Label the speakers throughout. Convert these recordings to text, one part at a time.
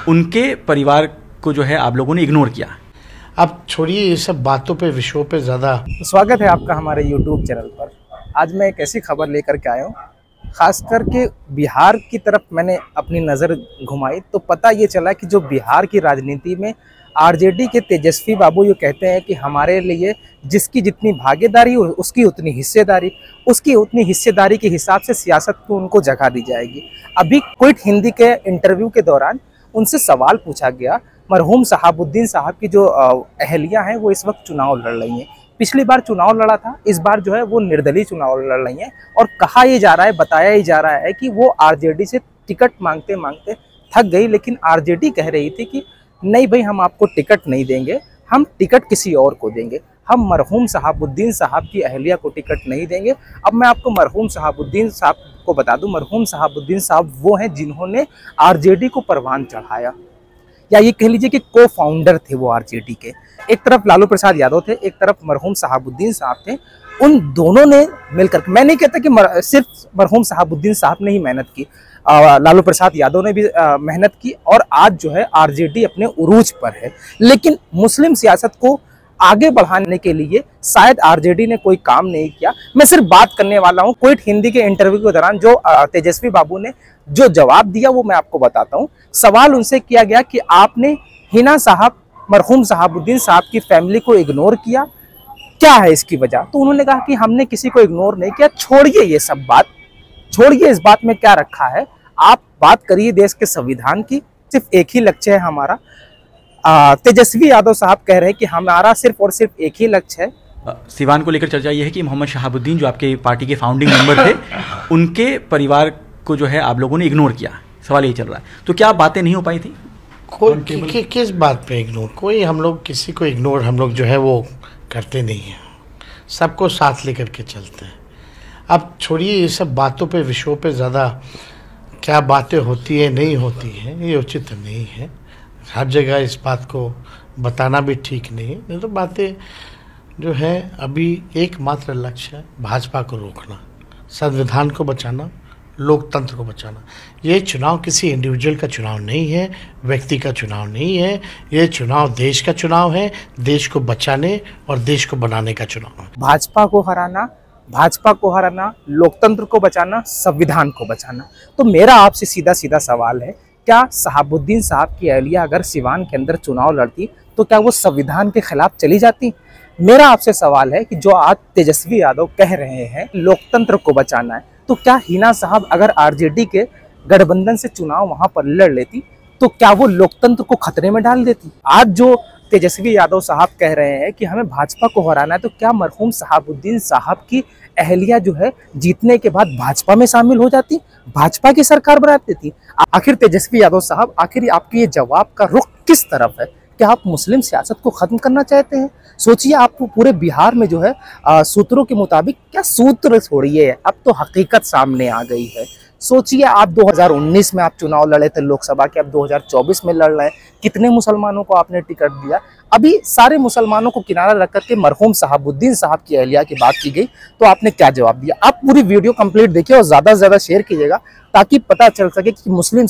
Speaker 1: उनके परिवार को जो है आप लोगों ने इग्नोर किया।
Speaker 2: अब छोड़िए ये सब बातों पे, विषयों पे ज़्यादा।
Speaker 3: स्वागत है आपका हमारे YouTube चैनल पर। आज मैं एक ऐसी खबर लेकर के आया हूँ, खास करके बिहार की तरफ मैंने अपनी नज़र घुमाई तो पता ये चला कि जो बिहार की राजनीति में आरजेडी के तेजस्वी बाबू ये कहते हैं कि हमारे लिए जिसकी जितनी भागीदारी उसकी उतनी हिस्सेदारी के हिसाब से सियासत को उनको जगह दी जाएगी। अभी क्विट हिंदी के इंटरव्यू के दौरान उनसे सवाल पूछा गया, मरहूम शहाबुद्दीन साहब की जो अहलिया हैं वो इस वक्त चुनाव लड़ रही हैं। पिछली बार चुनाव लड़ा था, इस बार जो है वो निर्दलीय चुनाव लड़ रही हैं और कहा ये जा रहा है, बताया ही जा रहा है कि वो आरजेडी से टिकट मांगते मांगते थक गई, लेकिन आरजेडी कह रही थी कि नहीं भाई, हम आपको टिकट नहीं देंगे, हम टिकट किसी और को देंगे, हम मरहूम शहाबुद्दीन साहब की अहलिया को टिकट नहीं देंगे। अब मैं आपको मरहूम शहाबुद्दीन साहब को बता दूं, मरहूम शहाबुद्दीन साहब वो हैं जिन्होंने आरजेडी को परवान चढ़ाया, या ये कह लीजिए कि को फाउंडर थे वो आरजेडी के। एक तरफ लालू प्रसाद यादव थे, एक तरफ मरहूम शहाबुद्दीन साहब थे। उन दोनों ने मिलकर, मैं नहीं कहता कि सिर्फ मरहूम शहाबुद्दीन साहब ने ही मेहनत की, लालू प्रसाद यादव ने भी मेहनत की और आज जो है आरजेडी अपने उरूज पर है। लेकिन मुस्लिम सियासत को आगे बढ़ाने के लिए शायद आरजेडी ने कोई काम नहीं किया। मैं सिर्फ बात करने वाला हूं क्विट हिंदी के इंटरव्यू के दौरान जो तेजस्वी बाबू ने जो जवाब दिया वो मैं आपको बताता हूं। सवाल उनसे किया गया कि आपने हिना साहब, मरहूम शहाबुद्दीन साहब की फैमिली को इग्नोर किया, क्या है इसकी वजह? तो उन्होंने कहा कि हमने किसी को इग्नोर नहीं किया, छोड़िए ये सब बात, छोड़िए इस बात में क्या रखा है, आप बात करिए देश के संविधान की। सिर्फ एक ही लक्ष्य है हमारा। तेजस्वी यादव साहब कह रहे हैं कि हमारा सिर्फ और सिर्फ एक ही लक्ष्य है।
Speaker 1: सिवान को लेकर चर्चा ये है कि मोहम्मद शहाबुद्दीन जो आपके पार्टी के फाउंडिंग मेंबर थे, उनके परिवार को जो है आप लोगों ने इग्नोर किया, सवाल ये चल रहा है। तो क्या बातें नहीं हो पाई थी?
Speaker 2: कोई किस बात पे इग्नोर? कोई, हम लोग किसी को इग्नोर हम लोग जो है वो करते नहीं हैं, सबको साथ लेकर के चलते हैं। अब छोड़िए ये सब बातों पे, विषयों पे ज़्यादा क्या बातें होती है नहीं होती हैं, ये उचित नहीं है। हर जगह इस बात को बताना भी ठीक नहीं है। नहीं तो बातें जो है, अभी एकमात्र लक्ष्य है भाजपा को रोकना, संविधान को बचाना, लोकतंत्र को बचाना। ये चुनाव किसी इंडिविजुअल का चुनाव नहीं है, व्यक्ति का चुनाव नहीं है, ये चुनाव देश का चुनाव है, देश को बचाने और देश को बनाने का चुनाव है।
Speaker 3: भाजपा को हराना, लोकतंत्र को बचाना, संविधान को बचाना। तो मेरा आपसे सीधा सीधा सवाल है, क्या शहाबुद्दीन साहब की अहलिया अगर सिवान के अंदर चुनाव लड़ती तो क्या वो संविधान के खिलाफ चली जाती? मेरा आपसे सवाल है कि जो आज तेजस्वी यादव कह रहे हैं लोकतंत्र को बचाना है, तो क्या हिना साहब अगर आरजेडी के गठबंधन से चुनाव वहां पर लड़ लेती तो क्या वो लोकतंत्र को खतरे में डाल देती? आज जो तेजस्वी यादव साहब कह रहे हैं कि हमें भाजपा को हराना है, तो क्या मरहूम शहाबुद्दीन साहब की अहलिया जो है जीतने के बाद भाजपा में शामिल हो जाती, भाजपा की सरकार बना देती? आखिर तेजस्वी यादव साहब, आखिर आपके ये जवाब का रुख किस तरफ है? क्या आप मुस्लिम सियासत को खत्म करना चाहते हैं? सोचिए, आपको पूरे बिहार में जो है सूत्रों के मुताबिक, क्या सूत्र छोड़िए, अब तो हकीकत सामने आ गई है। सोचिए, आप 2019 में आप चुनाव लड़े थे लोकसभा के, अब 2024 में लड़ रहे हैं। कितने मुसलमानों को आपने टिकट दिया? अभी सारे मुसलमानों को किनारा रख करके मरहूम शहाबुद्दीन साहब की अहलिया की बात की गई, तो आपने क्या जवाब दिया? आप पूरी वीडियो कंप्लीट देखिए और ज़्यादा से ज़्यादा शेयर कीजिएगा ताकि पता चल सके कि मुस्लिम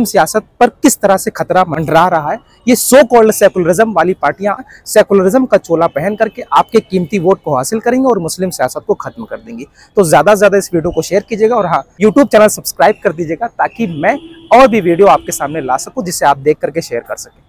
Speaker 3: सियासत पर किस तरह से खतरा मंडरा रहा है। ये सो कॉल्ड सेकुलरिज्म वाली पार्टियां सेकुलरिज्म का चोला पहन करके आपके कीमती वोट को हासिल करेंगे और मुस्लिम सियासत को खत्म कर देंगी। तो ज़्यादा से ज़्यादा इस वीडियो को शेयर कीजिएगा और हाँ, यूट्यूब चैनल सब्सक्राइब कर दीजिएगा ताकि मैं और भी वीडियो आपके सामने ला सकूँ जिसे आप देख करके शेयर कर सकें।